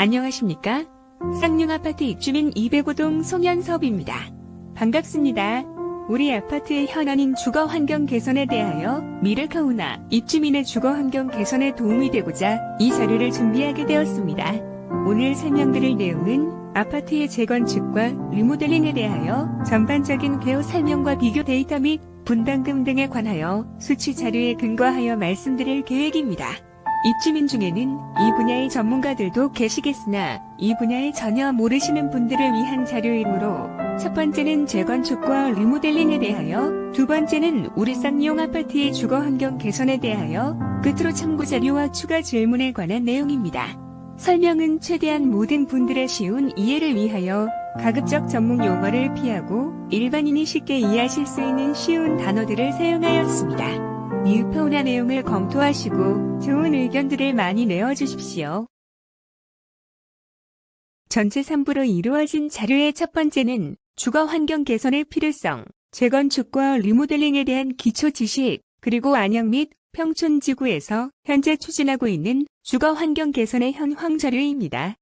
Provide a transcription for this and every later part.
안녕하십니까? 쌍용아파트 입주민 205동 송현섭입니다. 반갑습니다. 우리 아파트의 현안인 주거 환경 개선에 대하여 미르카우나 입주민의 주거 환경 개선에 도움이 되고자 이 자료를 준비하게 되었습니다. 오늘 설명드릴 내용은 아파트의 재건축과 리모델링에 대하여 전반적인 개요 설명과 비교 데이터 및 분담금 등에 관하여 수치 자료에 근거하여 말씀드릴 계획입니다. 입주민 중에는 이 분야의 전문가들도 계시겠으나 이 분야에 전혀 모르시는 분들을 위한 자료이므로 첫 번째는 재건축과 리모델링에 대하여, 두 번째는 우리 쌍용 아파트의 주거 환경 개선에 대하여, 끝으로 참고 자료와 추가 질문에 관한 내용입니다. 설명은 최대한 모든 분들의 쉬운 이해를 위하여 가급적 전문 용어를 피하고 일반인이 쉽게 이해하실 수 있는 쉬운 단어들을 사용하였습니다. 미흡하오나 내용을 검토하시고 좋은 의견들을 많이 내어주십시오. 전체 3부로 이루어진 자료의 첫 번째는 주거 환경 개선의 필요성, 재건축과 리모델링에 대한 기초 지식, 그리고 안양 및 평촌 지구에서 현재 추진하고 있는 주거 환경 개선의 현황 자료입니다.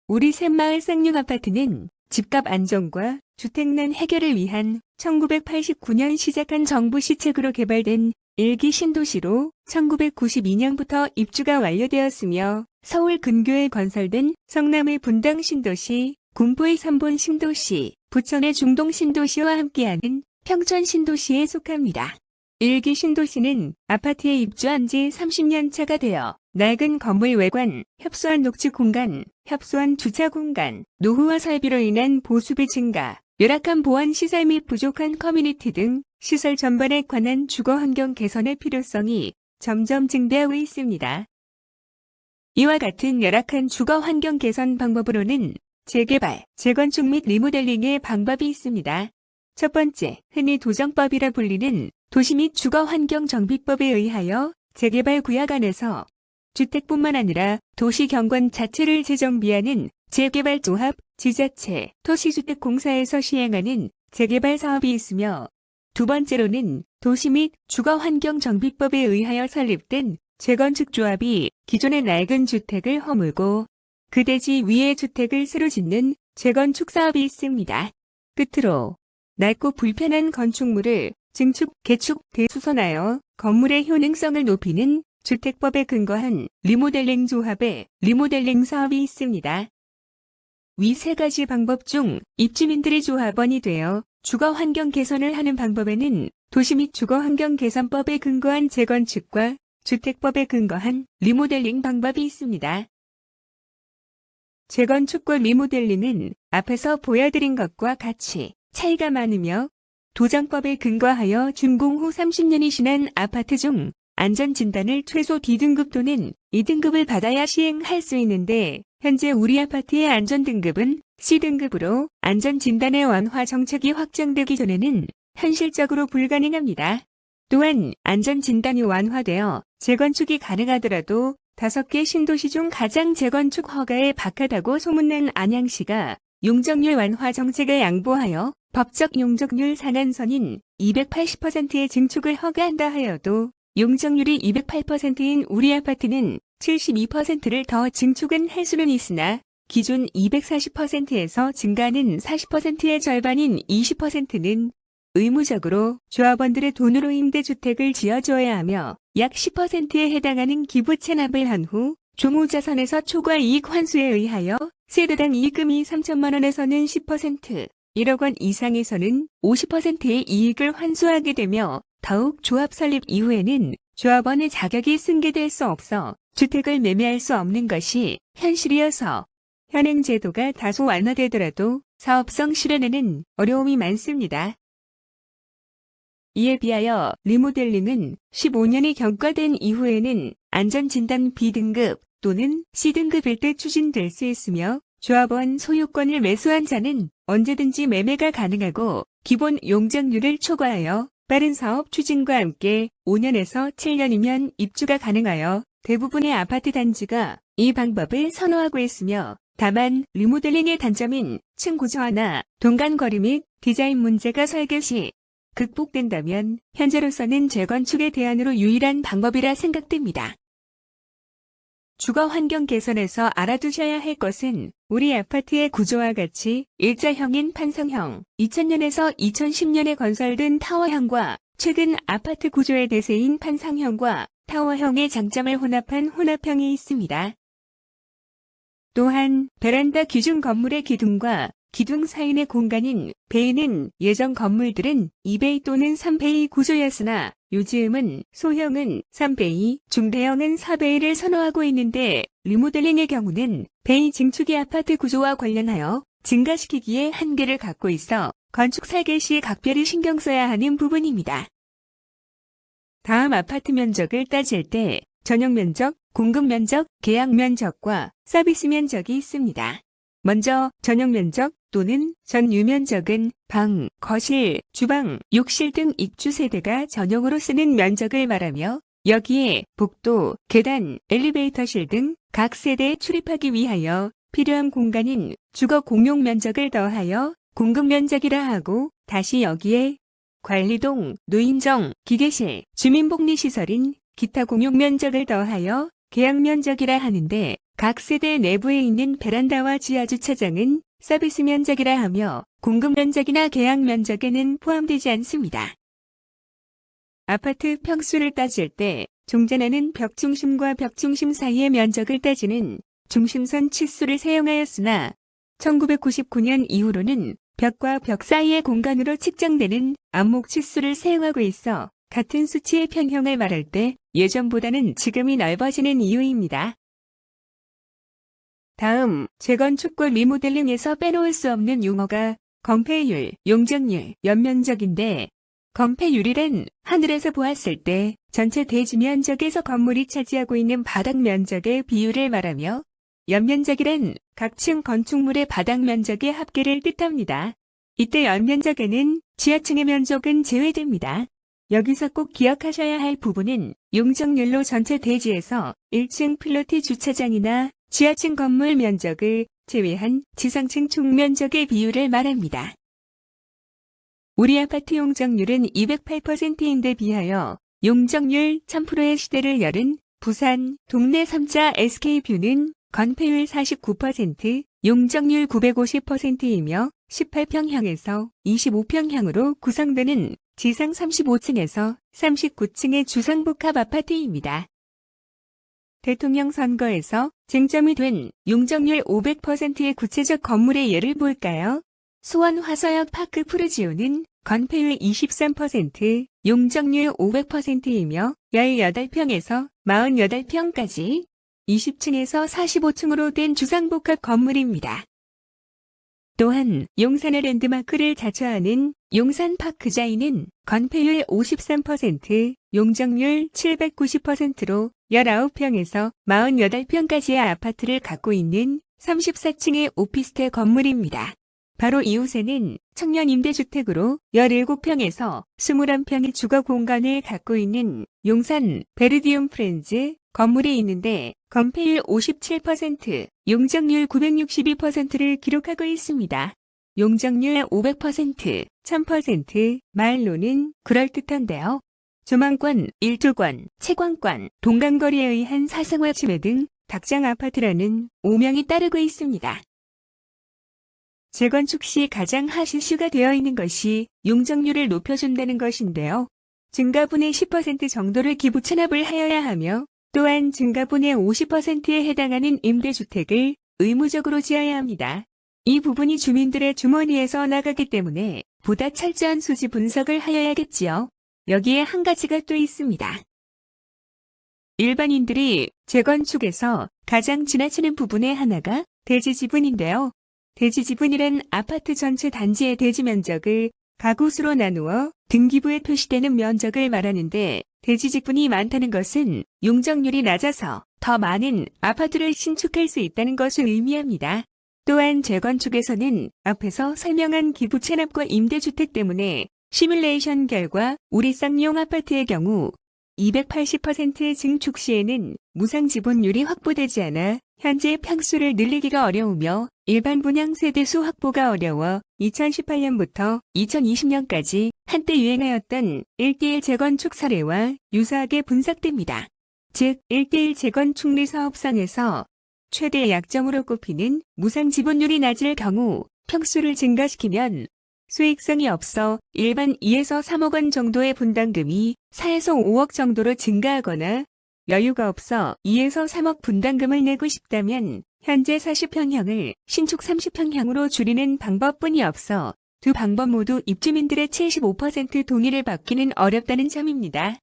우리 샘마을 쌍용 아파트는 집값 안정과 주택난 해결을 위한 1989년 시작한 정부 시책으로 개발된 일기 신도시로 1992년부터 입주가 완료되었으며 서울 근교에 건설된 성남의 분당 신도시, 군포의 삼본 신도시, 부천의 중동 신도시와 함께하는 평촌 신도시에 속합니다. 일기 신도시는 아파트에 입주한 지 30년 차가 되어 낡은 건물 외관, 협소한 녹지 공간, 협소한 주차 공간, 노후화 설비로 인한 보수비 증가, 열악한 보안 시설 및 부족한 커뮤니티 등 시설 전반에 관한 주거 환경 개선의 필요성이 점점 증대하고 있습니다. 이와 같은 열악한 주거 환경 개선 방법으로는 재개발, 재건축 및 리모델링의 방법이 있습니다. 첫 번째, 흔히 도정법이라 불리는 도시 및 주거 환경 정비법에 의하여 재개발 구역 안에서 주택뿐만 아니라 도시 경관 자체를 재정비하는 재개발 조합, 지자체, 도시주택공사에서 시행하는 재개발 사업이 있으며, 두 번째로는 도시 및 주거 환경 정비법에 의하여 설립된 재건축 조합이 기존의 낡은 주택을 허물고 그 대지 위에 주택을 새로 짓는 재건축 사업이 있습니다. 끝으로 낡고 불편한 건축물을 증축, 개축, 대수선하여 건물의 효능성을 높이는 주택법에 근거한 리모델링 조합의 리모델링 사업이 있습니다. 위 세 가지 방법 중 입주민들이 조합원이 되어 주거 환경 개선을 하는 방법에는 도시 및 주거 환경 개선법에 근거한 재건축과 주택법에 근거한 리모델링 방법이 있습니다. 재건축과 리모델링은 앞에서 보여드린 것과 같이 차이가 많으며, 도정법에 근거하여 준공 후 30년이 지난 아파트 중 안전진단을 최소 D등급 또는 E등급을 받아야 시행할 수 있는데, 현재 우리 아파트의 안전등급은 C등급으로 안전진단의 완화 정책이 확정되기 전에는 현실적으로 불가능합니다. 또한 안전진단이 완화되어 재건축이 가능하더라도 5개 신도시 중 가장 재건축 허가에 박하다고 소문난 안양시가 용적률 완화 정책을 양보하여 법적 용적률 상한선인 280%의 증축을 허가한다 하여도 용적률이 208%인 우리 아파트는 72%를 더 증축은 할 수는 있으나 기존 240%에서 증가하는 40%의 절반인 20%는 의무적으로 조합원들의 돈으로 임대주택을 지어줘야 하며, 약 10%에 해당하는 기부 체납을 한 후 조무자산에서 초과 이익 환수에 의하여 세대당 이익금이 3천만 원에서는 10%, 1억 원 이상에서는 50%의 이익을 환수하게 되며, 더욱 조합 설립 이후에는 조합원의 자격이 승계될 수 없어 주택을 매매할 수 없는 것이 현실이어서 현행 제도가 다소 완화되더라도 사업성 실현에는 어려움이 많습니다. 이에 비하여 리모델링은 15년이 경과된 이후에는 안전진단 B등급 또는 C등급일 때 추진될 수 있으며, 조합원 소유권을 매수한 자는 언제든지 매매가 가능하고 기본 용적률을 초과하여 빠른 사업 추진과 함께 5년에서 7년이면 입주가 가능하여 대부분의 아파트 단지가 이 방법을 선호하고 있으며, 다만 리모델링의 단점인 층 고저하나 동간거리 및 디자인 문제가 설계 시 극복된다면 현재로서는 재건축의 대안으로 유일한 방법이라 생각됩니다. 주거 환경 개선에서 알아두셔야 할 것은 우리 아파트의 구조와 같이 일자형인 판성형, 2000년에서 2010년에 건설된 타워형과 최근 아파트 구조의 대세인 판상형과 타워형의 장점을 혼합한 혼합형이 있습니다. 또한 베란다 기준 건물의 기둥과 기둥 사이의 공간인 베이는 예전 건물들은 2베이 또는 3베이 구조였으나 요즘은 소형은 3베이, 중대형은 4베이를 선호하고 있는데 리모델링의 경우는 베이 증축이 아파트 구조와 관련하여 증가시키기에 한계를 갖고 있어 건축 설계 시 각별히 신경 써야 하는 부분입니다. 다음 아파트 면적을 따질 때 전용 면적, 공급 면적, 계약 면적과 서비스 면적이 있습니다. 먼저 전용 면적 또는 전유 면적은 방, 거실, 주방, 욕실 등 입주 세대가 전용으로 쓰는 면적을 말하며 여기에 복도, 계단, 엘리베이터실 등 각 세대에 출입하기 위하여 필요한 공간인 주거 공용 면적을 더하여 공급 면적이라 하고 다시 여기에 관리동, 노인정, 기계실, 주민복리시설인 기타 공용 면적을 더하여 계약 면적이라 하는데 각 세대 내부에 있는 베란다와 지하주차장은 서비스 면적이라 하며 공급 면적이나 계약 면적에는 포함되지 않습니다. 아파트 평수를 따질 때 종전에는 벽 중심과 벽 중심 사이의 면적을 따지는 중심선 치수를 사용하였으나 1999년 이후로는 벽과 벽 사이의 공간으로 측정되는 안목 치수를 사용하고 있어 같은 수치의 평형을 말할 때 예전보다는 지금이 넓어지는 이유입니다. 다음, 재건축과 리모델링에서 빼놓을 수 없는 용어가 건폐율, 용적률, 연면적인데 건폐율이란 하늘에서 보았을 때 전체 대지 면적에서 건물이 차지하고 있는 바닥 면적의 비율을 말하며 연면적이란 각 층 건축물의 바닥 면적의 합계를 뜻합니다. 이때 연면적에는 지하층의 면적은 제외됩니다. 여기서 꼭 기억하셔야 할 부분은 용적률로 전체 대지에서 1층 필로티 주차장이나 지하층 건물 면적을 제외한 지상층 총 면적의 비율을 말합니다. 우리 아파트 용적률은 208%인데 비하여 용적률 1000%의 시대를 열은 부산 동네 3자 SK뷰는 건폐율 49%, 용적률 950%이며 18평형에서 25평형으로 구성되는 지상 35층에서 39층의 주상복합 아파트입니다. 대통령 선거에서 쟁점이 된 용적률 500%의 구체적 건물의 예를 볼까요? 수원 화서역 파크 푸르지오는 건폐율 23%, 용적률 500%이며 18평에서 48평까지 20층에서 45층으로 된 주상복합 건물입니다. 또한 용산의 랜드마크를 자처하는 용산파크자이는 건폐율 53%, 용적률 790%로 19평에서 48평까지의 아파트를 갖고 있는 34층의 오피스텔 건물입니다. 바로 이웃에는 청년 임대주택으로 17평에서 21평의 주거 공간을 갖고 있는 용산 베르디움 프렌즈 건물이 있는데 건폐율 57%, 용적률 962%를 기록하고 있습니다. 용적률 500%, 1000% 말로는 그럴듯한데요. 조망권, 일조권, 채광권, 동간거리에 의한 사생활 침해 등 닭장 아파트라는 오명이 따르고 있습니다. 재건축 시 가장 핫 이슈가 되어 있는 것이 용적률을 높여준다는 것인데요. 증가분의 10% 정도를 기부 체납을 하여야 하며 또한 증가분의 50%에 해당하는 임대주택을 의무적으로 지어야 합니다. 이 부분이 주민들의 주머니에서 나가기 때문에 보다 철저한 수지 분석을 하여야겠지요. 여기에 한 가지가 또 있습니다. 일반인들이 재건축에서 가장 지나치는 부분의 하나가 대지 지분인데요. 대지 지분이란 아파트 전체 단지의 대지 면적을 가구수로 나누어 등기부에 표시되는 면적을 말하는데 대지 지분이 많다는 것은 용적률이 낮아서 더 많은 아파트를 신축할 수 있다는 것을 의미합니다. 또한 재건축에서는 앞에서 설명한 기부 체납과 임대주택 때문에 시뮬레이션 결과 우리 쌍용 아파트의 경우 280%의 증축 시에는 무상 지분율이 확보되지 않아 현재 평수를 늘리기가 어려우며 일반 분양 세대수 확보가 어려워 2018년부터 2020년까지 한때 유행하였던 1대1 재건축 사례와 유사하게 분석됩니다. 즉 1:1 재건축 리 사업상에서 최대 약점으로 꼽히는 무상 지분율이 낮을 경우 평수를 증가시키면 수익성이 없어 일반 2에서 3억 원 정도의 분담금이 4에서 5억 정도로 증가하거나 여유가 없어 2에서 3억 분담금을 내고 싶다면 현재 40평형을 신축 30평형으로 줄이는 방법뿐이 없어 두 방법 모두 입주민들의 75% 동의를 받기는 어렵다는 점입니다.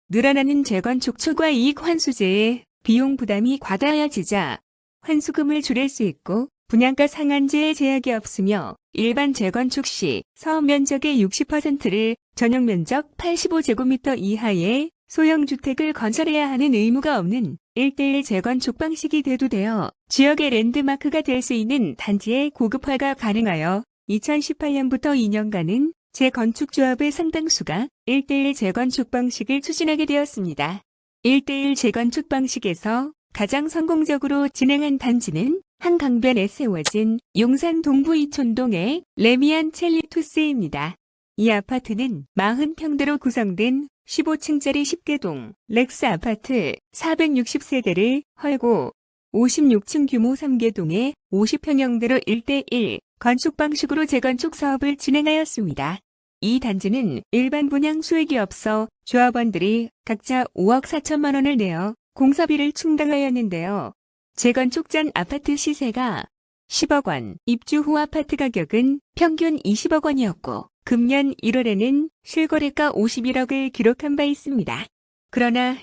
늘어나는 재건축 초과 이익 환수제의 비용 부담이 과다해지자 환수금을 줄일 수 있고 분양가 상한제의 제약이 없으며 일반 재건축 시 사업 면적의 60%를 전용 면적 85제곱미터 이하의 소형 주택을 건설해야 하는 의무가 없는 1:1 재건축 방식이 대두되어 지역의 랜드마크가 될 수 있는 단지의 고급화가 가능하여 2018년부터 2년간은 재건축조합의 상당수가 1:1 재건축 방식을 추진하게 되었습니다. 1:1 재건축 방식에서 가장 성공적으로 진행한 단지는 한강변에 세워진 용산 동부 이촌동의 레미안 첼리투스입니다. 이 아파트는 40평대로 구성된 15층짜리 10개동 렉스 아파트 460세대를 헐고 56층 규모 3개동의 50평형대로 1:1 건축 방식으로 재건축 사업을 진행하였습니다. 이 단지는 일반 분양 수익이 없어 조합원들이 각자 5억 4천만 원을 내어 공사비를 충당하였는데요. 재건축 전 아파트 시세가 10억 원, 입주 후 아파트 가격은 평균 20억 원이었고 금년 1월에는 실거래가 51억을 기록한 바 있습니다. 그러나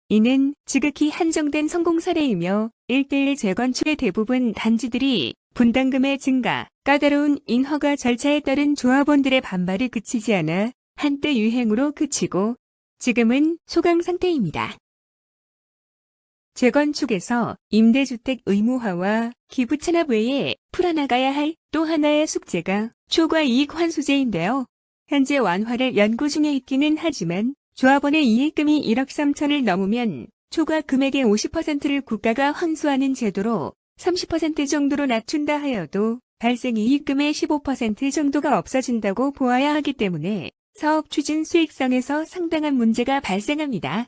이는 지극히 한정된 성공 사례이며 1:1 재건축의 대부분 단지들이 분담금의 증가, 까다로운 인허가 절차에 따른 조합원들의 반발이 그치지 않아 한때 유행으로 그치고 지금은 소강 상태입니다. 재건축에서 임대주택 의무화와 기부 체납 외에 풀어나가야 할 또 하나의 숙제가 초과 이익 환수제인데요. 현재 완화를 연구 중에 있기는 하지만 조합원의 이익금이 1억 3천을 넘으면 초과 금액의 50%를 국가가 환수하는 제도로 30% 정도로 낮춘다 하여도 발생 이익금의 15% 정도가 없어진다고 보아야 하기 때문에 사업 추진 수익성에서 상당한 문제가 발생합니다.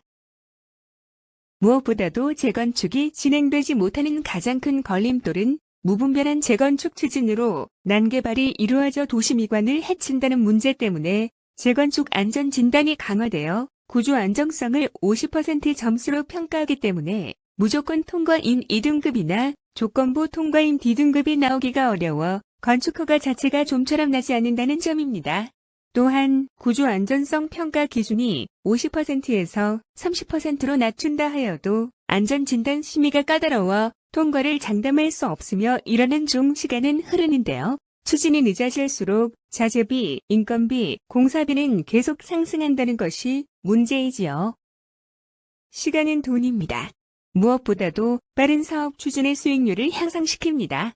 무엇보다도 재건축이 진행되지 못하는 가장 큰 걸림돌은 무분별한 재건축 추진으로 난개발이 이루어져 도시 미관을 해친다는 문제 때문에 재건축 안전 진단이 강화되어 구조 안정성을 50% 점수로 평가하기 때문에 무조건 통과인 2등급이나 조건부 통과인 D등급이 나오기가 어려워 건축허가 자체가 좀처럼 나지 않는다는 점입니다. 또한 구조 안전성 평가 기준이 50%에서 30%로 낮춘다 하여도 안전진단 심의가 까다로워 통과를 장담할 수 없으며 이러는 중 시간은 흐르는데요. 추진이 늦어질수록 자재비, 인건비, 공사비는 계속 상승한다는 것이 문제이지요. 시간은 돈입니다. 무엇보다도 빠른 사업 추진의 수익률을 향상시킵니다.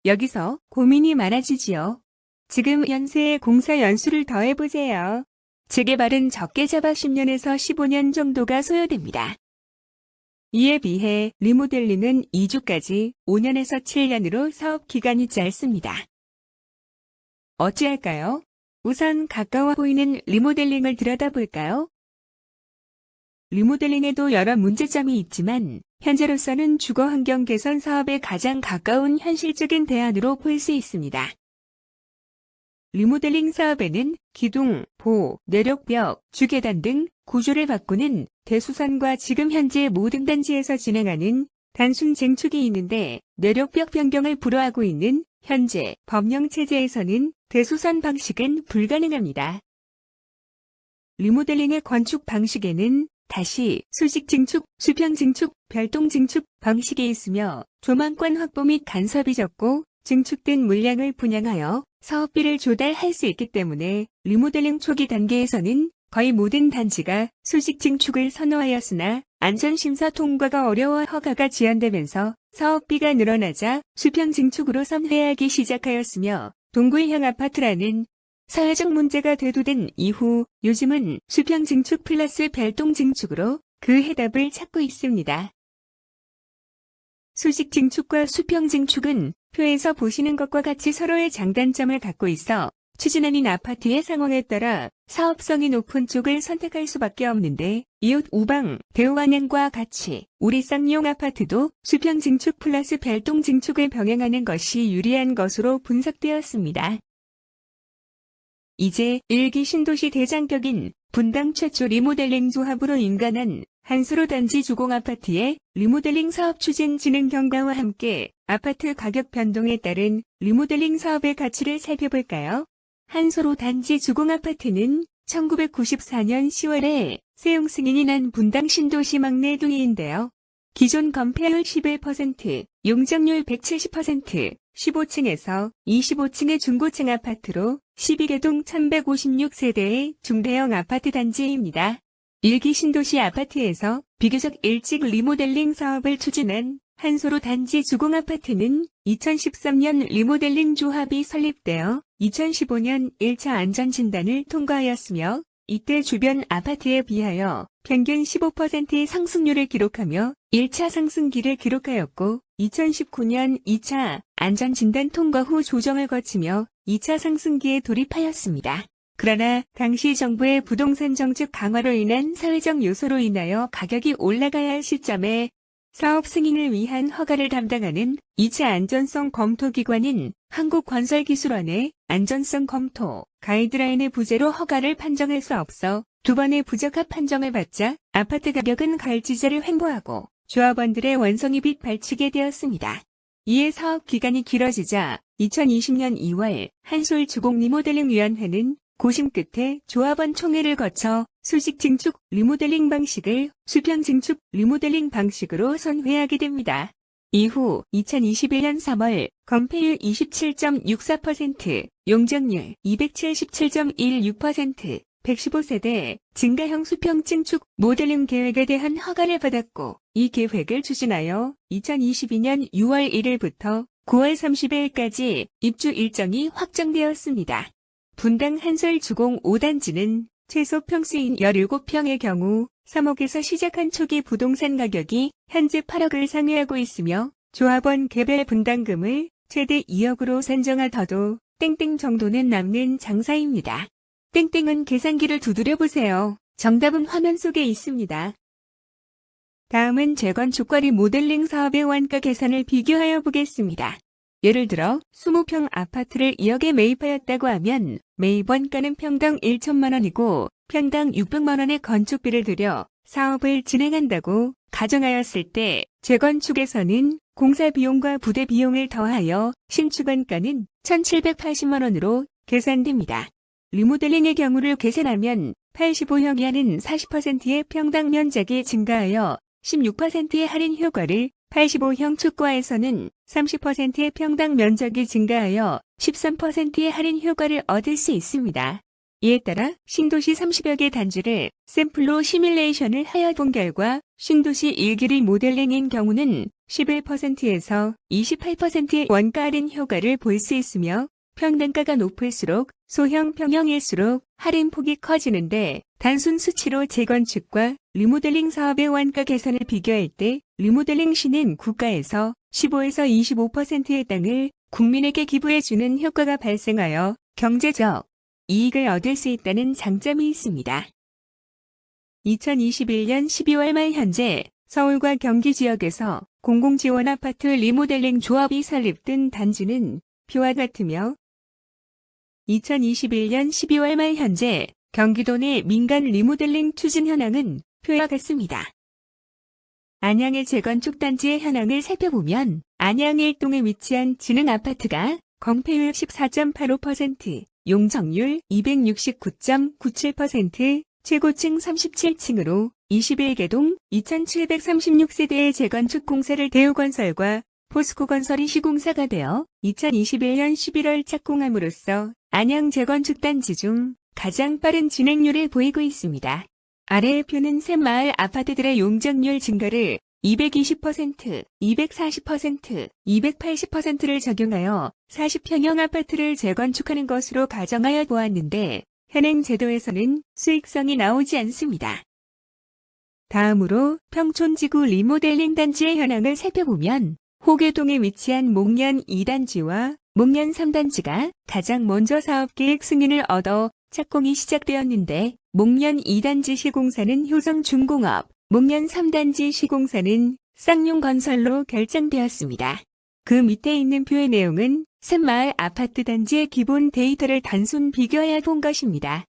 여기서 고민이 많아지지요. 지금 연세의 공사 연수를 더해보세요. 재개발은 적게 잡아 10년에서 15년 정도가 소요됩니다. 이에 비해 리모델링은 2주까지 5년에서 7년으로 사업 기간이 짧습니다. 어찌할까요? 우선 가까워 보이는 리모델링을 들여다볼까요? 리모델링에도 여러 문제점이 있지만 현재로서는 주거환경 개선 사업에 가장 가까운 현실적인 대안으로 볼 수 있습니다. 리모델링 사업에는 기둥, 보, 내력벽, 주계단 등 구조를 바꾸는 대수선과 지금 현재 모든 단지에서 진행하는 단순 쟁축이 있는데 내력벽 변경을 불허하고 있는 현재 법령 체제에서는 대수선 방식은 불가능합니다. 리모델링의 건축 방식에는 다시 수직 증축, 수평 증축, 별동 증축 방식이 있으며 조망권 확보 및 간섭이 적고 증축된 물량을 분양하여 사업비를 조달할 수 있기 때문에 리모델링 초기 단계에서는 거의 모든 단지가 수직 증축을 선호하였으나 안전심사 통과가 어려워 허가가 지연되면서 사업비가 늘어나자 수평 증축으로 선회하기 시작하였으며 동굴형 아파트라는 사회적 문제가 대두된 이후 요즘은 수평 증축 플러스 별동 증축으로 그 해답을 찾고 있습니다. 수직 증축과 수평 증축은 표에서 보시는 것과 같이 서로의 장단점을 갖고 있어 추진하는 아파트의 상황에 따라 사업성이 높은 쪽을 선택할 수밖에 없는데 이웃 우방, 대우안양과 같이 우리 쌍용 아파트도 수평 증축 플러스 별동 증축을 병행하는 것이 유리한 것으로 분석되었습니다. 이제 1기 신도시 대장격인 분당 최초 리모델링 조합으로 인간한 한수로 단지 주공아파트의 리모델링 사업 추진 진행 경과와 함께 아파트 가격 변동에 따른 리모델링 사업의 가치를 살펴볼까요? 한수로 단지 주공아파트는 1994년 10월에 세용 승인이 난 분당 신도시 막내 동의인데요. 기존 건폐율 11%, 용적률 170%, 15층에서 25층의 중고층 아파트로 12개동 1156세대의 중대형 아파트 단지입니다. 1기 신도시 아파트에서 비교적 일찍 리모델링 사업을 추진한 한소로 단지 주공아파트는 2013년 리모델링 조합이 설립되어 2015년 1차 안전진단을 통과하였으며 이때 주변 아파트에 비하여 평균 15%의 상승률을 기록하며 1차 상승기를 기록하였고 2019년 2차 안전진단 통과 후 조정을 거치며 2차 상승기에 돌입하였습니다. 그러나 당시 정부의 부동산 정책 강화로 인한 사회적 요소로 인하여 가격이 올라가야 할 시점에 사업 승인을 위한 허가를 담당하는 2차 안전성 검토 기관인 한국건설기술원의 안전성 검토 가이드라인의 부재로 허가를 판정할 수 없어 두 번의 부적합 판정을 받자 아파트 가격은 갈지자를 횡보하고 조합원들의 원성이 빚 발치게 되었습니다. 이에 사업 기간이 길어지자 2020년 2월 한솔주공 리모델링위원회는 고심 끝에 조합원 총회를 거쳐 수직 증축 리모델링 방식을 수평 증축 리모델링 방식으로 선회하게 됩니다. 이후 2021년 3월 건폐율 27.64%, 용적률 277.16%, 115세대 증가형 수평 증축 모델링 계획에 대한 허가를 받았고 이 계획을 추진하여 2022년 6월 1일부터 9월 30일까지 입주 일정이 확정되었습니다. 분당 한솔주공 5단지는 최소 평수인 17평의 경우 3억에서 시작한 초기 부동산 가격이 현재 8억을 상회하고 있으며 조합원 개별 분담금을 최대 2억으로 산정하더라도 땡땡 정도는 남는 장사입니다. 땡땡은 계산기를 두드려보세요. 정답은 화면 속에 있습니다. 다음은 재건축과 리모델링 사업의 원가 계산을 비교하여 보겠습니다. 예를 들어 20평 아파트를 2억에 매입하였다고 하면 매입 원가는 평당 1천만 원이고 평당 600만 원의 건축비를 들여 사업을 진행한다고 가정하였을 때 재건축에서는 공사 비용과 부대 비용을 더하여 신축 원가는 1,780만 원으로 계산됩니다. 리모델링의 경우를 계산하면 85형 이하는 40%의 평당 면적이 증가하여 16%의 할인 효과를 85형 초과에서는 30%의 평당 면적이 증가하여 13%의 할인 효과를 얻을 수 있습니다. 이에 따라 신도시 30여 개 단지를 샘플로 시뮬레이션을 하여 본 결과 신도시 1기 리모델링인 경우는 11%에서 28%의 원가 할인 효과를 볼 수 있으며 평당가가 높을수록 소형 평형일수록 할인폭이 커지는데 단순 수치로 재건축과 리모델링 사업의 원가 계산을 비교할 때 리모델링 시는 국가에서 15에서 25%의 땅을 국민에게 기부해주는 효과가 발생하여 경제적 이익을 얻을 수 있다는 장점이 있습니다. 2021년 12월 말 현재 서울과 경기 지역에서 공공지원 아파트 리모델링 조합이 설립된 단지는 표와 같으며 2021년 12월 말 현재 경기도 내 민간 리모델링 추진 현황은 표와 같습니다. 안양의 재건축 단지의 현황을 살펴보면 안양 1동에 위치한 진흥아파트가 건폐율 14.85%, 용적률 269.97%, 최고층 37층으로 21개동 2,736세대의 재건축 공사를 대우건설과 포스코건설이 시공사가 되어 2021년 11월 착공함으로써 안양 재건축 단지 중 가장 빠른 진행률을 보이고 있습니다. 아래의 표는 새마을 아파트들의 용적률 증가를 220%, 240%, 280%를 적용하여 40평형 아파트를 재건축하는 것으로 가정하여 보았는데 현행 제도에서는 수익성이 나오지 않습니다. 다음으로 평촌지구 리모델링 단지의 현황을 살펴보면 호계동에 위치한 목련 2단지와 목련 3단지가 가장 먼저 사업계획 승인을 얻어 착공이 시작되었는데 목련 2단지 시공사는 효성중공업, 목련 3단지 시공사는 쌍용건설로 결정되었습니다. 그 밑에 있는 표의 내용은 샘마을 아파트 단지의 기본 데이터를 단순 비교해 본 것입니다.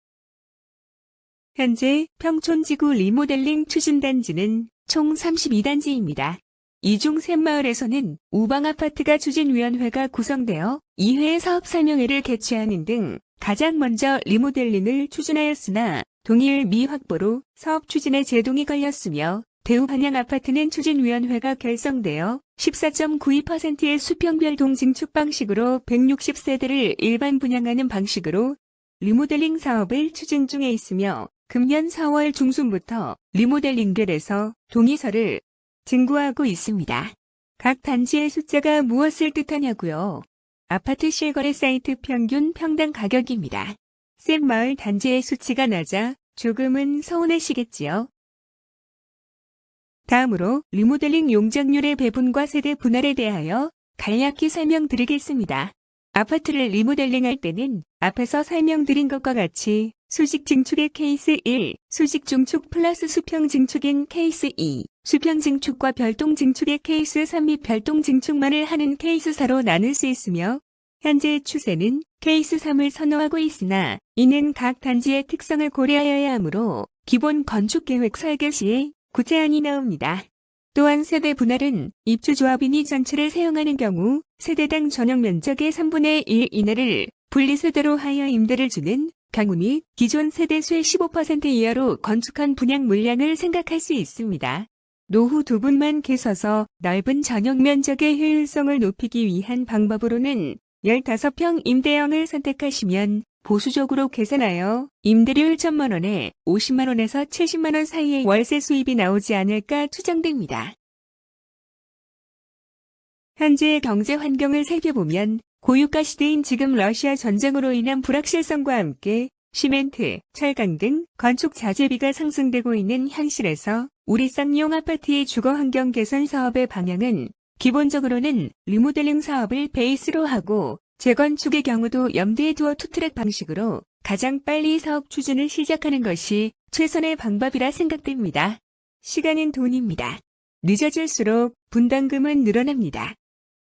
현재 평촌지구 리모델링 추진 단지는 총 32단지입니다. 이 중 샘마을에서는 우방아파트가 추진위원회가 구성되어 2회 사업설명회를 개최하는 등 가장 먼저 리모델링을 추진하였으나 동일 미확보로 사업 추진에 제동이 걸렸으며 대우반양아파트는 추진위원회가 결성되어 14.92%의 수평별 동징축 방식으로 160세대를 일반 분양하는 방식으로 리모델링 사업을 추진 중에 있으며 금년 4월 중순부터 리모델링결에서 동의서를 증구하고 있습니다. 각 단지의 숫자가 무엇을 뜻하냐고요? 아파트 실거래 사이트 평균 평당 가격입니다. 샘마을 단지의 수치가 낮아 조금은 서운하시겠지요? 다음으로 리모델링 용적률의 배분과 세대 분할에 대하여 간략히 설명드리겠습니다. 아파트를 리모델링할 때는 앞에서 설명드린 것과 같이 수직 증축의 케이스 1, 수직 증축 플러스 수평 증축인 케이스 2, 수평 증축과 별동 증축의 케이스 3 및 별동 증축만을 하는 케이스 4로 나눌 수 있으며 현재 추세는 케이스 3을 선호하고 있으나 이는 각 단지의 특성을 고려하여야 하므로 기본 건축계획 설계 시에 구체안이 나옵니다. 또한 세대 분할은 입주조합인이 전체를 사용하는 경우 세대당 전용 면적의 3분의 1 이내를 분리세대로 하여 임대를 주는 경우 및 기존 세대수의 15% 이하로 건축한 분양 물량을 생각할 수 있습니다. 노후 두 분만 계셔서 넓은 전용 면적의 효율성을 높이기 위한 방법으로는 15평 임대형을 선택하시면 보수적으로 계산하여 임대료 1천만 원에 50만 원에서 70만 원 사이의 월세 수입이 나오지 않을까 추정됩니다. 현재의 경제 환경을 살펴보면 고유가 시대인 지금 러시아 전쟁으로 인한 불확실성과 함께 시멘트, 철강 등 건축 자재비가 상승되고 있는 현실에서 우리 쌍용 아파트의 주거 환경 개선 사업의 방향은 기본적으로는 리모델링 사업을 베이스로 하고 재건축의 경우도 염두에 두어 투트랙 방식으로 가장 빨리 사업 추진을 시작하는 것이 최선의 방법이라 생각됩니다. 시간은 돈입니다. 늦어질수록 분담금은 늘어납니다.